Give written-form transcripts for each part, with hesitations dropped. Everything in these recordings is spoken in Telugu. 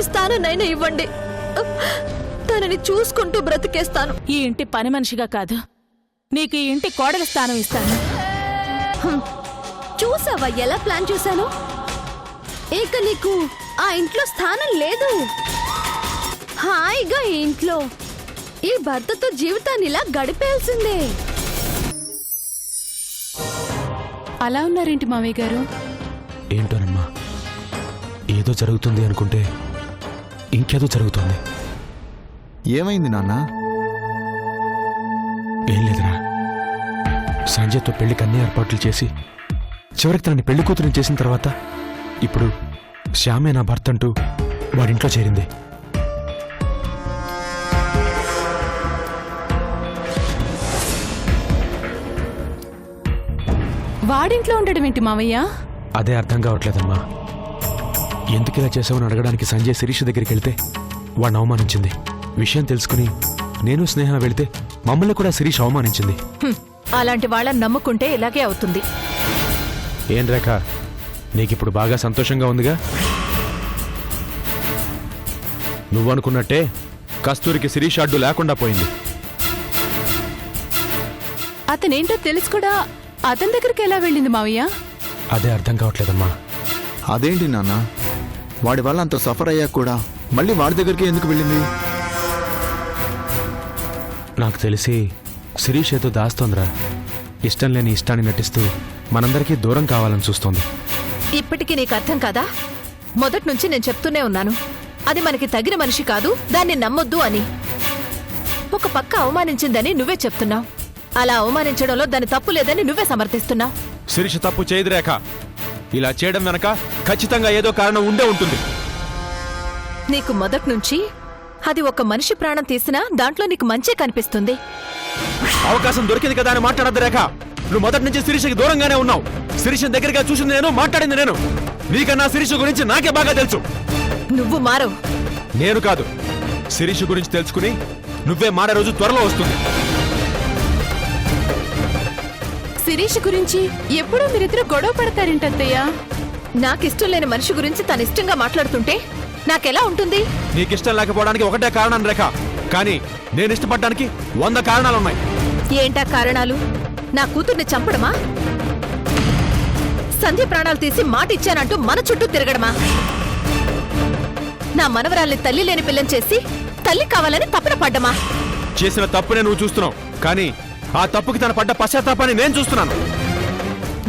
మంచి స్థానాన్నైనా ఇవ్వండి. తనని చూసుకుంటూ బ్రతికేస్తాను. ఈ ఇంటి పని మనిషిగా కాదు, నీకు ఈ ఇంటి కోడలి స్థానం ఇస్తాను. చూసావా ఎలా ప్లాన్ చేశాను? ఇక నీకు ఆ ఇంట్లో స్థానం లేదు. హాయిగా ఈ ఇంట్లో ఈ భర్తతో జీవితాన్ని ఇలా గడిపేయాల్సిందే. అలా ఉన్నారేంటి మావయ్య గారు? ఏంటోనమ్మా, ఏదో జరుగుతుంది అనుకుంటే ఇంకేదో జరుగుతుంది. ఏమైంది నాన్న? ఏం లేదురా, సంజయ్తో పెళ్లికి అన్ని ఏర్పాట్లు చేసి చివరికి తనని పెళ్లి కూతురిని చేసిన తర్వాత ఇప్పుడు శ్యామే నా భర్త అంటూ వాడింట్లో చేరింది. వాడింట్లో ఉండడం ఏంటి మావయ్య? అదే అర్థం కావట్లేదమ్మా. ఎందుకు ఇలా చేసావని అడగడానికి సంజయ్ శిరీష్ దగ్గరికి వెళ్తే వాడిని అవమానించింది. విషయం తెలుసుకుని నేను స్నేహ వెళితే మమ్మల్ని కూడా శిరీష్ అవమానించింది. అలాంటి వాళ్ళని నమ్ముకుంటే ఇలాగే అవుతుంది. ఏం రేఖ, నీకిప్పుడు బాగా సంతోషంగా ఉందిగా? నువ్వనుకున్నట్టే కస్తూరికి శిరీష్ అడ్డు లేకుండా పోయింది. అతనేంటో తెలుసు కూడా అతని దగ్గరికి ఎలా వెళ్ళింది మావయ్య? అదే అర్థం కావట్లేదమ్మా. అదేంటి నాన్న, వాడి వల్ల అంత సఫర్ అయ్యాక కూడా మళ్ళీ వాడి దగ్గరికి ఎందుకు వెళ్ళింది? నాకు తెలిసి శిరీష్ ఏదో దాస్తోందిరా. ఇష్టం లేని ఇష్టాన్ని నటిస్తూ మనందరికీ దూరం కావాలని చూస్తోంది. ఇప్పటికీ నీకు అర్థం కాదా? మొదటి నుంచి నేను చెప్తూనే ఉన్నాను, అది మనకి తగిన మనిషి కాదు, దాన్ని నమ్మొద్దు అని. ఒక పక్క అవమానించిందని నువ్వే చెప్తున్నావు. అలా అవమానించడంలో దాని తప్పు లేదని నువ్వే సమర్థిస్తున్నావు. శిరీష్ తప్పు చేయదు రేఖ. ఇలా చేయడం వెనక ఖచ్చితంగా ఏదో కారణం ఉండే ఉంటుంది. నీకు మొదటి నుంచి అది ఒక మనిషి ప్రాణం తీసినా దాంట్లో నీకు మంచే కనిపిస్తుంది. అవకాశం దొరికింది కదా అని మాట్లాడద్దు రేఖ. నువ్వు మొదటి నుంచి శిరీషకి దూరంగానే ఉన్నావు. శిరీష్ దగ్గరగా చూసింది నేను, మాట్లాడింది నేను. నీకన్నా శిరీష్ గురించి నాకే బాగా తెలుసు. నువ్వు మారవు. నేను కాదు, శిరీష్ గురించి తెలుసుకుని నువ్వే మారే రోజు త్వరలో వస్తుంది. శిరీష్ గురించి ఎప్పుడూ మీరిద్దరు గొడవ పడతారేంటత్తయ్యా? నాకిష్టం లేని మనిషి గురించి తన ఇష్టంగా మాట్లాడుతుంటే నాకెలా ఉంటుంది? నీకిష్టం లేకపోవడానికి ఒకటే కారణం రేఖ, కానీ నేను ఇష్టపడడానికి 100 కారణాలున్నాయి. ఏంటా కారణాలు? నా కూతుర్ని చంపడమా? సంధ్య ప్రాణాలు తీసి మాట ఇచ్చానంటూ మన చుట్టూ తిరగడమా? నా మనవరాల్ని తల్లి లేని పిల్లని చేసి తల్లి కావాలని తపన పడ్డమా? చేసిన తప్పునే నువ్వు చూస్తున్నావు, కానీ ఆ తప్పుకి తన పడ్డ పశ్చాత్తాపాన్ని నేను చూస్తున్నాను.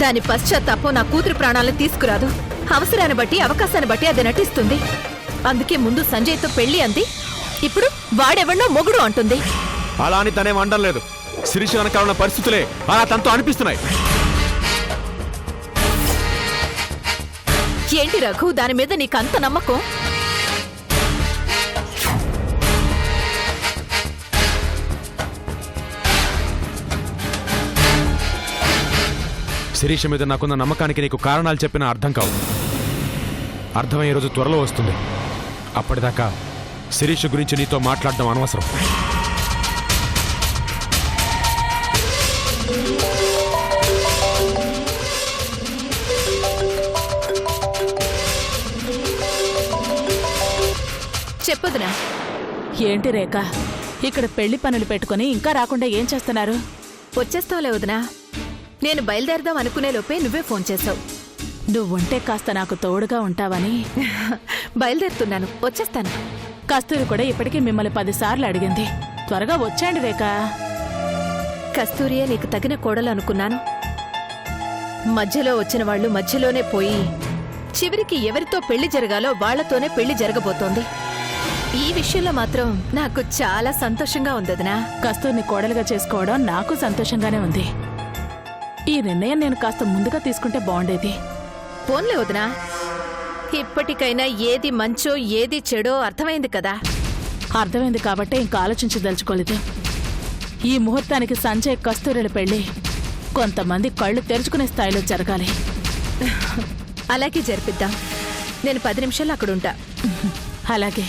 దాని పశ్చాత్తాపం నా కూతురు ప్రాణాలను తీసుకురాదు. అవసరాన్ని బట్టి అవకాశాన్ని బట్టి అది నటిస్తుంది. అందుకే ముందు సంజయ్తో పెళ్లి అంది, ఇప్పుడు వాడెవన్నో మొగుడు అంటుంది. అలా అని తనేం అనడం లేదు. శిరీష్ వెనకాల ఉన్న పరిస్థితులే అలా తనతో అనిపిస్తున్నాయి. ఏంటి రఘు, దాని మీద నీకంత నమ్మకం? శిరీష్ మీద నాకున్న నమ్మకానికి నీకు కారణాలు చెప్పినా అర్థం కావు. అర్థమయ్యే రోజు త్వరలో వస్తుంది. అప్పటిదాకా శిరీష్ గురించి నీతో మాట్లాడడం అనవసరం. చెప్పదునా? ఏంటి రేఖ, ఇక్కడ పెళ్లి పనులు పెట్టుకుని ఇంకా రాకుండా ఏం చేస్తున్నారు? వచ్చేస్తావులే వదినా. నేను బయలుదేరదాం అనుకునే లోపే నువ్వే ఫోన్ చేసావు. నువ్వుంటే కాస్త నాకు తోడుగా ఉంటావని బయలుదేరుతున్నాను, వచ్చేస్తాను. కస్తూరి కూడా ఇప్పటికీ మిమ్మల్ని 10 సార్లు అడిగింది. త్వరగా వచ్చేయండి రేఖ. కస్తూరియే నీకు తగిన కోడలు అనుకున్నాను. మధ్యలో వచ్చిన వాళ్ళు మధ్యలోనే పోయి చివరికి ఎవరితో పెళ్లి జరగాలో వాళ్లతోనే పెళ్లి జరగబోతోంది. ఈ విషయంలో మాత్రం నాకు చాలా సంతోషంగా ఉందదినా. కస్తూరిని కోడలుగా చేసుకోవడం నాకు సంతోషంగానే ఉంది. ఈ నిర్ణయం నేను కాస్త ముందుగా తీసుకుంటే బాగుండేది. పోన్లే వదినా, ఇప్పటికైనా ఏది మంచో ఏది చెడో అర్థమైంది కదా. అర్థమైంది కాబట్టే ఇంకా ఆలోచించదలుచుకోలేదు. ఈ ముహూర్తానికి సంజయ్ కస్తూరిల పెళ్లి కొంతమంది కళ్ళు తెరుచుకునే స్థాయిలో జరగాలి. అలాగే జరిపిద్దాం. నేను 10 నిమిషాలు అక్కడుంటా. అలాగే.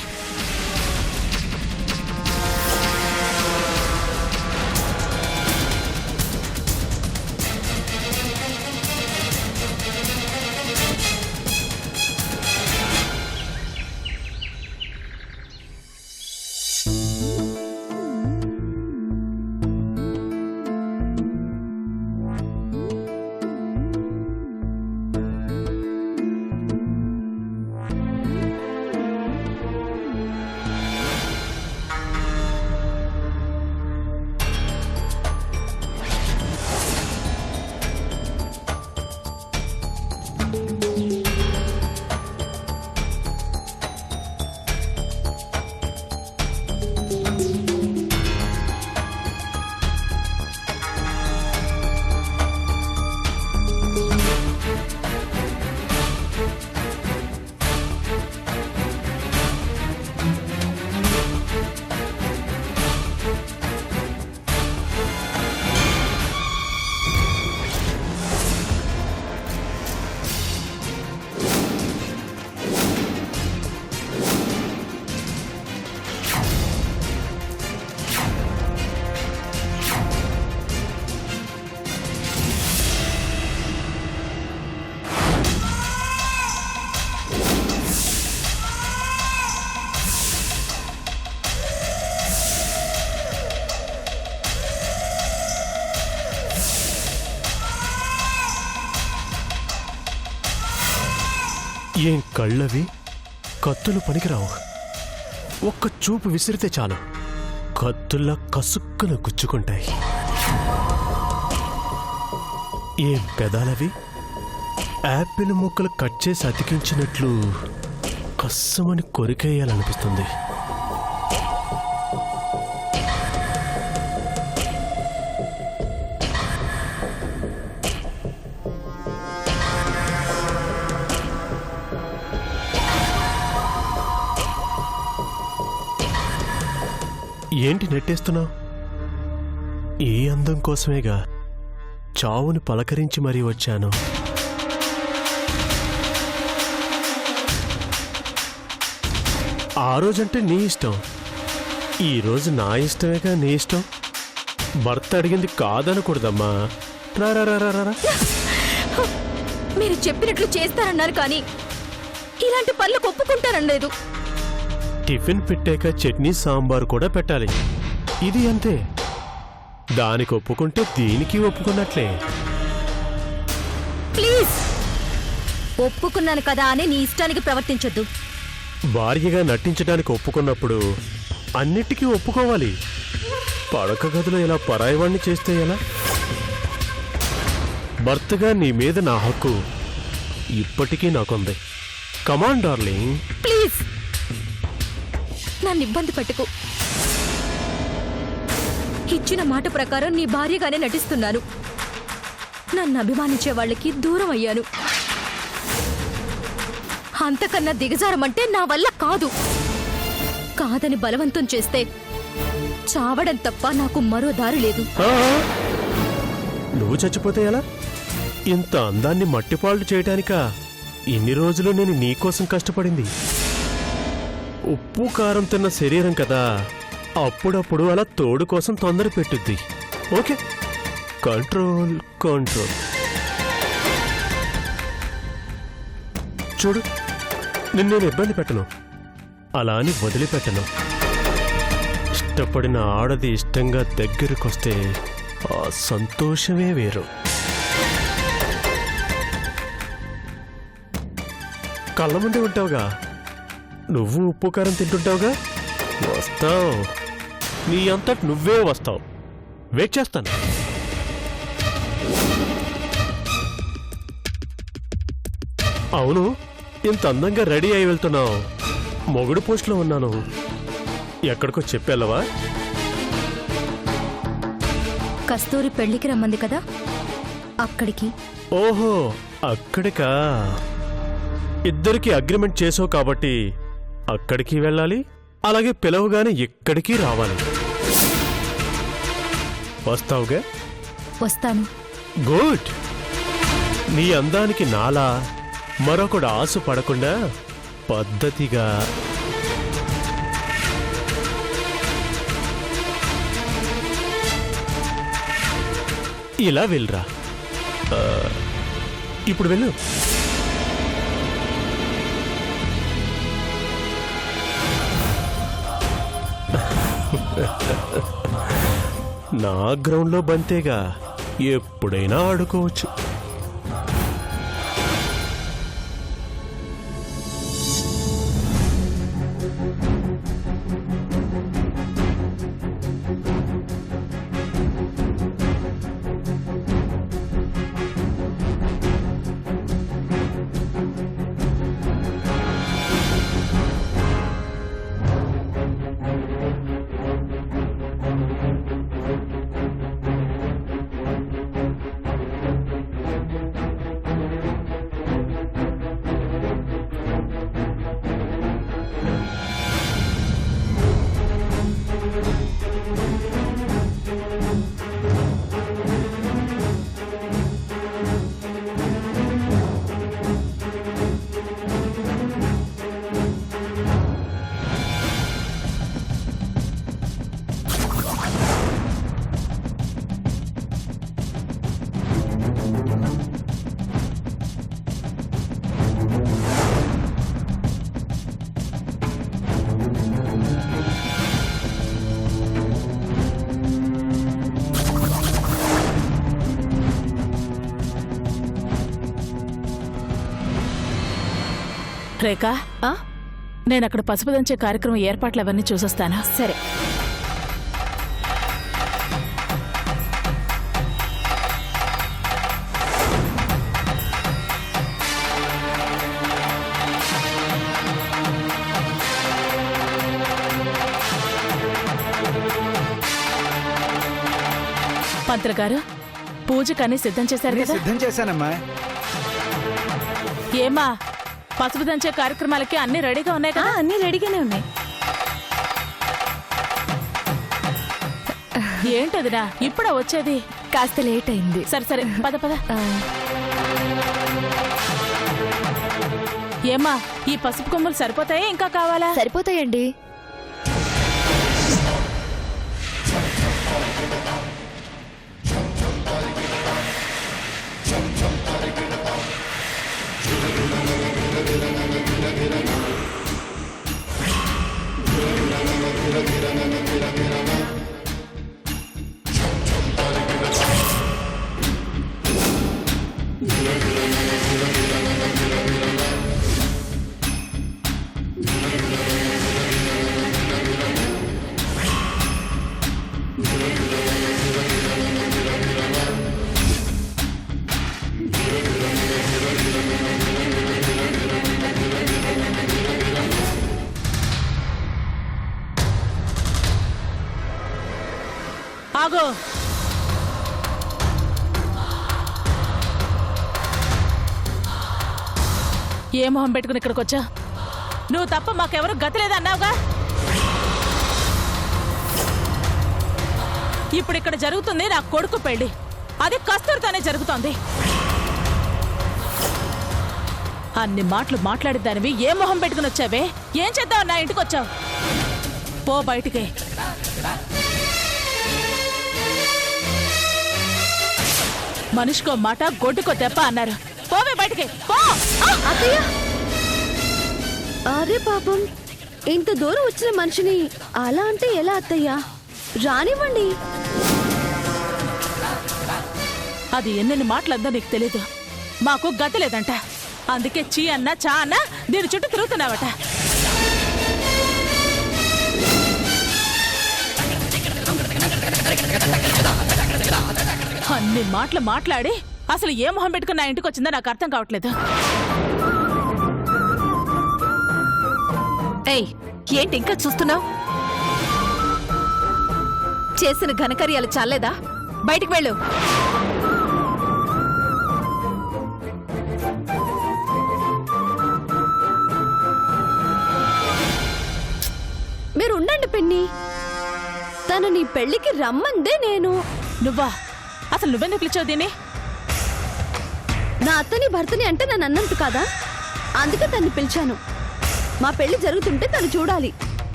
ఏం కళ్ళవి, కత్తులు పనికిరావు. ఒక్క చూపు విసిరితే చాలు, కత్తుల్లా కసుక్కున గుచ్చుకుంటాయి. ఏం పెదాలవి, యాపిల్ ముక్కలు కట్ చేసి అతికించినట్లు కస్సమని కొరికేయాలనిపిస్తుంది. ఏంటి నెట్టేస్తున్నావు? ఈ అందం కోసమేగా చావుని పలకరించి మరీ వచ్చాను. ఆ రోజంటే నీ ఇష్టం, ఈ రోజు నా ఇష్టమేగా నీ ఇష్టం. భర్త అడిగింది కాదనకూడదమ్మా. రా. మీరు చెప్పినట్లు చేస్తారన్నారు కానీ ఇలాంటి పనులకు ఒప్పుకుంటారనలేదు. టిఫిన్ పెట్టాక చట్నీ సాంబార్ కూడా పెట్టాలి. ఇది అంతే. దానికి ఒప్పుకుంటే దీనికి ఒప్పుకున్నట్లే. ప్లీజ్, ఒప్పుకున్నాను కదా అని నీ ఇష్టానికి ప్రవర్తించొద్దు. భార్యగా నటించడానికి ఒప్పుకున్నప్పుడు అన్నిటికీ ఒప్పుకోవాలి. పడక గదిలో ఇలా పరాయివాణ్ణి చేస్తే ఎలా? భర్తగా నీ మీద నా హక్కు ఇప్పటికీ నాకుంది. Come on darling. ప్లీజ్, నన్ను ఇబ్బంది పెట్టుకు. ఇచ్చిన మాట ప్రకారం నీ భార్యగానే నటిస్తున్నాను. నన్ను అభిమానించే వాళ్ళకి దూరం అయ్యాను. అంతకన్నా దిగజారమంటే నా వల్ల కాదు. కాదని బలవంతం చేస్తే చావడం తప్ప నాకు మరో దారి లేదు. నువ్వు చచ్చిపోతే ఎలా? ఇంత అందాన్ని మట్టిపాళ్ళు చేయటానికా ఇన్ని రోజులు నేను నీకోసం కష్టపడింది? ఉప్పు కారం తిన్న శరీరం కదా, అప్పుడప్పుడు అలా తోడు కోసం తొందర పెట్టుద్ది. Okay, control control. చూడు, నిన్నేను ఇబ్బంది పెట్టను, అలా అని వదిలిపెట్టను. ఇష్టపడిన ఆడది ఇష్టంగా దగ్గరకొస్తే ఆ సంతోషమే వేరు. కళ్ళ ముందే ఉంటావుగా, నువ్వు ఉప్పు కారం తింటుంటావుగా. వస్తావు, నీ అంతటి నువ్వే వస్తావు. వెయిట్ చేస్తాను. అవును, ఇంత అందంగా రెడీ అయి వెళ్తున్నావు. మొగుడు పోస్టులో ఉన్నాను. ఎక్కడికో చెప్పెళ్ళవా? కస్తూరి పెళ్లికి రమ్మంది కదా, అక్కడికి. ఓహో, అక్కడికా? ఇద్దరికి అగ్రిమెంట్ చేసావు కాబట్టి అక్కడికి వెళ్ళాలి, అలాగే పిలవగానే ఇక్కడికి రావాలి. వస్తావుగా? వస్తాను. గుడ్. నీ అందానికి నాలా మరొకడు ఆశ పడకుండా పద్ధతిగా ఇలా వెళ్ళరా. ఇప్పుడు వెళ్ళు. నా గ్రౌండ్లో బంతేగా, ఎప్పుడైనా ఆడుకోవచ్చు. రేఖ, ఆ? నేను అక్కడ పసుపు దంచే కార్యక్రమం ఏర్పాట్లు అవన్నీ చూసొస్తాను. సరే. పంతులు గారు, పూజకన్నీ సిద్ధం చేశారు కదా? సిద్ధం చేశానమ్మా. ఏమా, పసుపు దంచే కార్యక్రమాలకి అన్ని రెడీగా ఉన్నాయి కదా? అన్నీ రెడీగానే ఉన్నాయి. ఏంటదినా ఇప్పుడా వచ్చేది? కాస్త లేట్ అయింది. సరే సరే, పద పద. ఏమా, ఈ పసుపు కొమ్ములు సరిపోతాయా ఇంకా కావాలా? సరిపోతాయండి. ఆగో, ఏ మొహం పెట్టుకుని ఇక్కడికి వచ్చా? నువ్వు తప్ప మాకెవరు గతిలేదన్నావుగా. ఇప్పుడు ఇక్కడ జరుగుతుంది నా కొడుకు పెళ్లి, అది కస్తూరితోనే జరుగుతోంది. అన్ని మాటలు మాట్లాడిద్దానివి ఏ మొహం పెట్టుకుని వచ్చావే? ఏం చేద్దావు? నా ఇంటికి వచ్చావు, పో బయటికి. మనిషికో మాట గొడ్డుకో దెబ్బ అన్నారు. పోవే బయటికి, పో. అత్తయ్య, అరే పాపం, ఇంత దూరం వచ్చిన మనిషిని అలా అంటే ఎలా అత్తయ్య? రానివ్వండి. అది ఎన్నెన్ని మాటలందో నీకు తెలీదు. మాకు గతి లేదంట, అందుకే చీ అన్నా చా అన్నా దీని చుట్టూ తిరుగుతున్నావట. అన్ని మాటలు మాట్లాడి అసలు ఏ మొహం పెట్టుకుని నా ఇంటికి వచ్చిందో నాకు అర్థం కావట్లేదు. ఏయ్, ఏంటి ఇంకా చూస్తున్నావు? చేసిన ఘనకార్యాలు చాలేదా? బయటికి వెళ్ళు. మీరు ఉండండి పిన్ని, తను నీ పెళ్లికి రమ్మందే నేను. నువ్వా? అసలు నువ్వెందుకు పిలిచావు దీన్ని? నా అత్తని భర్తని అంటే నన్ను అన్నంత కాదా, అందుకే తన్ని పిలిచాను. మా పెళ్లి జరుగుతుంటే తను చూడాలి.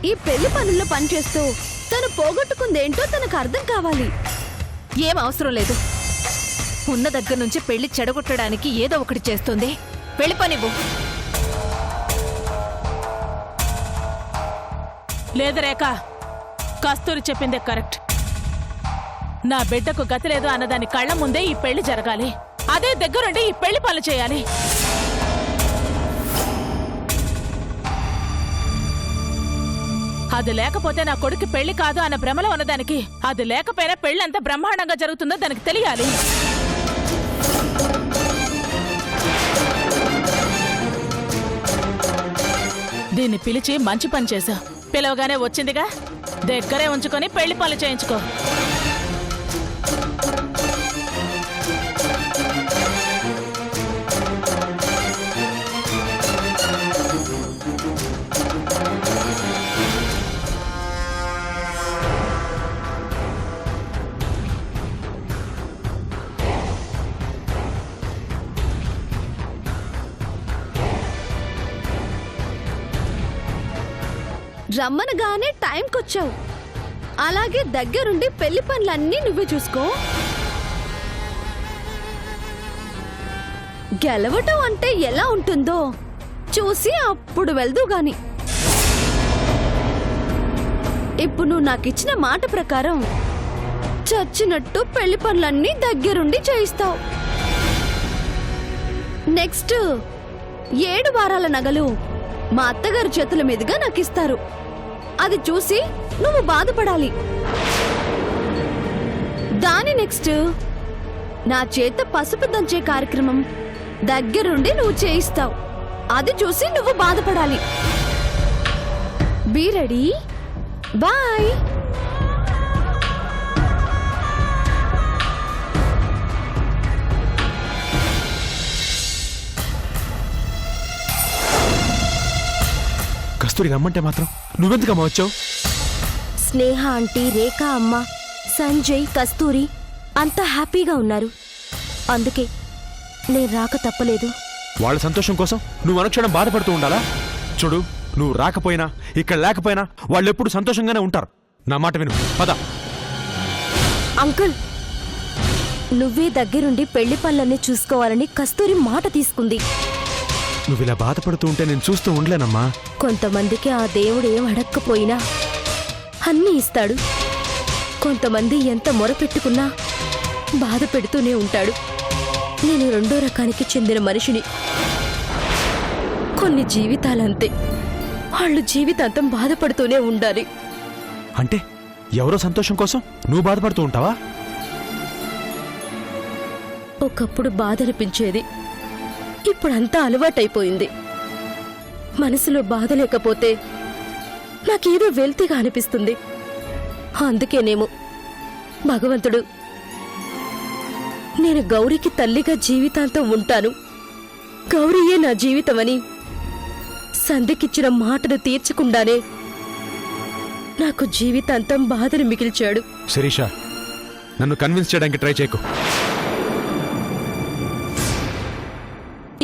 ఈ పెళ్లి పనుల్లో పనిచేస్తూ తను పోగొట్టుకుందేంటో తనకు అర్థం కావాలి. ఏం అవసరం లేదు. ఉన్న దగ్గర నుంచి పెళ్లి చెడగొట్టడానికి ఏదో ఒకటి చేస్తుంది. పెళ్లి పనివ్వు. లేదు రేఖ, కస్తూరి చెప్పిందే కరెక్ట్. నా బిడ్డకు గతి లేదు అన్నదాని కళ్ళ ముందే ఈ పెళ్లి జరగాలి. అదే దగ్గరుండి ఈ పెళ్లి పనులు చేయాలి. అది లేకపోతే నా కొడుకు పెళ్లి కాదు అన్న భ్రమలో ఉన్నదానికి, అది లేకపోయినా పెళ్లి ఎంత బ్రహ్మాండంగా జరుగుతుందో దానికి తెలియాలి. దీన్ని పిలిచి మంచి పని చేశా. పిలవగానే వచ్చిందిగా, దగ్గరే ఉంచుకొని పెళ్లి పనులు చేయించుకో. రమ్మనగానే టైంకొచ్చావు. అలాగే దగ్గరుండి పెళ్లి పనులన్నీ నువ్వే చూసుకో. గెలవటం అంటే ఎలా ఉంటుందో చూసి అప్పుడు వెళ్దు గాని. ఇప్పుడు నువ్వు నాకిచ్చిన మాట ప్రకారం చచ్చినట్టు పెళ్లి పనులన్నీ దగ్గరుండి చేయిస్తావు. నెక్స్ట్ 7 వారాల నగలు మా అత్తగారి చేతుల మీదుగా నాకు ఇస్తారు. అది చూసి నువ్వు బాధపడాలి. దాని నెక్స్ట్ నా చేత పసుపు దంచే కార్యక్రమం దగ్గరుండి నువ్వు చేయిస్తావు. అది చూసి నువ్వు బాధపడాలి. Be ready. బాయ్. కస్తూరి రమ్మంటే మాత్రం నువ్వెందుకమ్మా వచ్చావు? స్నేహ ఆంటీ, రేఖ అమ్మ, సంజయ్, కస్తూరి అంతా హ్యాపీగా ఉన్నారు. అందుకే నేను రాక తప్పలేదు. వాళ్ళ సంతోషం కోసం నువ్వు అనుక్షణం బాధపడుతూ ఉండాలా? చూడు, నువ్వు రాకపోయినా ఇక్కడ లేకపోయినా వాళ్ళు ఎప్పుడు సంతోషంగానే ఉంటారు. నా మాట విను, పద. అంకుల్, నువ్వే దగ్గరుండి పెళ్లి పనులన్నీ చూసుకోవాలని కస్తూరి మాట తీసుకుంది. నువ్వు ఇలా బాధపడుతూ ఉంటే నేను చూస్తూ ఉండలేనమ్మా. కొంతమందికి ఆ దేవుడు ఏం అడక్కపోయినా అన్నీ ఇస్తాడు. కొంతమంది ఎంత మొరపెట్టుకున్నా బాధ పెడుతూనే ఉంటాడు. నేను రెండో రకానికి చెందిన మనిషిని. కొన్ని జీవితాలంతే, వాళ్ళు జీవితాంతం బాధపడుతూనే ఉండాలి. అంటే ఎవరో సంతోషం కోసం నువ్వు బాధపడుతూ ఉంటావా? ఒకప్పుడు బాధ అనిపించేది, ఇప్పుడంతా అలవాటైపోయింది. మనసులో బాధ లేకపోతే నాకేదో వెల్తిగా అనిపిస్తుంది. అందుకేనేమో భగవంతుడు నేను గౌరీకి తల్లిగా జీవితాంతం ఉంటాను, గౌరీయే నా జీవితమని సంధ్యకిచ్చిన మాటను తీర్చకుండానే నాకు జీవితాంతం బాధను మిగిల్చాడు. శిరీష, నన్ను కన్విన్స్ చేయడానికి ట్రై చేయకు.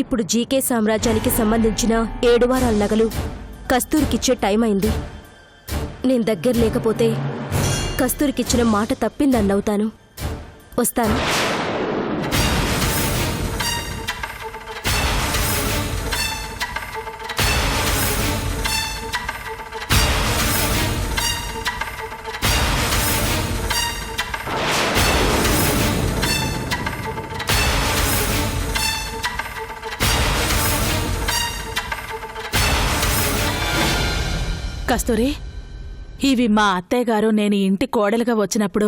ఇప్పుడు జీకే సామ్రాజ్యానికి సంబంధించిన 7 వారాల నగలు కస్తూరికిచ్చే టైం అయింది. నేను దగ్గర లేకపోతే కస్తూరికిచ్చిన మాట తప్పిందన్నవుతాను. వస్తాను. కస్తూరి, ఇవి మా అత్తయ్య గారు నేను ఇంటి కోడలుగా వచ్చినప్పుడు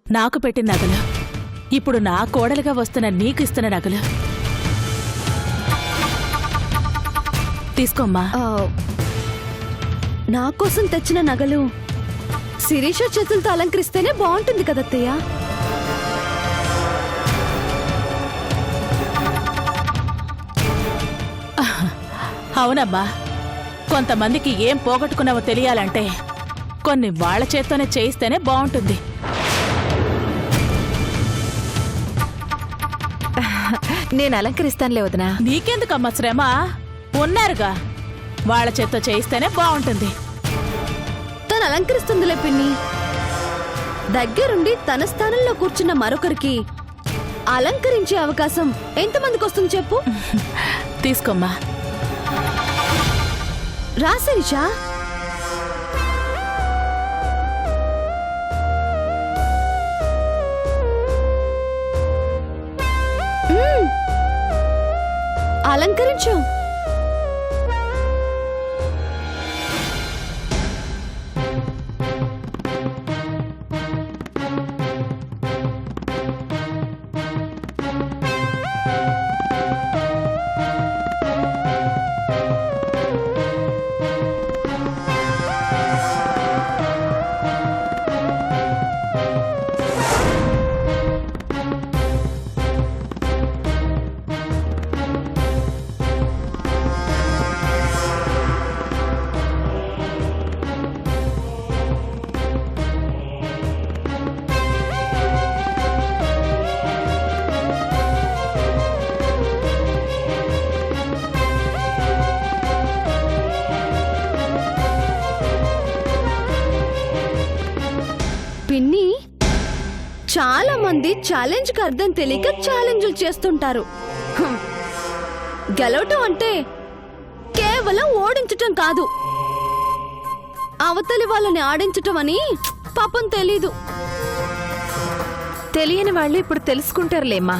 నాకు పెట్టిన నగలు. ఇప్పుడు నా కోడలుగా వస్తున్న నీకు ఇస్తున్న నగలు. తీసుకోమ్మా. నా కోసం తెచ్చిన నగలు శిరీష చేతులతో అలంకరిస్తేనే బాగుంటుంది కదత్తయ్య. అవునమ్మా, కొంతమందికి ఏం పోగొట్టుకున్నావో తెలియాలంటే కొన్ని వాళ్ల చేత్తోనే చేయిస్తేనే బాగుంటుంది. నేను అలంకరిస్తానులే వదినా. నీకెందుకమ్మా శ్రమ? ఉన్నారుగా, వాళ్ల చేత్తో చేయిస్తేనే బాగుంటుంది. తను అలంకరిస్తుందిలే పిన్ని. దగ్గరుండి తన స్థానంలో కూర్చున్న మరొకరికి అలంకరించే అవకాశం ఎంతమందికి వస్తుంది చెప్పు? తీసుకోమ్మా. రా శిరీష. అలంకరించు. పిన్ని, చాలా మంది ఛాలెంజ్ కి అర్థం తెలియక ఛాలెంజ్లు చేస్తుంటారు. గెలవటం అంటే కేవలం ఓడించటం కాదు, అవతలి వాళ్ళని ఆడించటం అని పాపం తెలీదు. తెలియని వాళ్ళు ఇప్పుడు తెలుసుకుంటారులేమ్మా.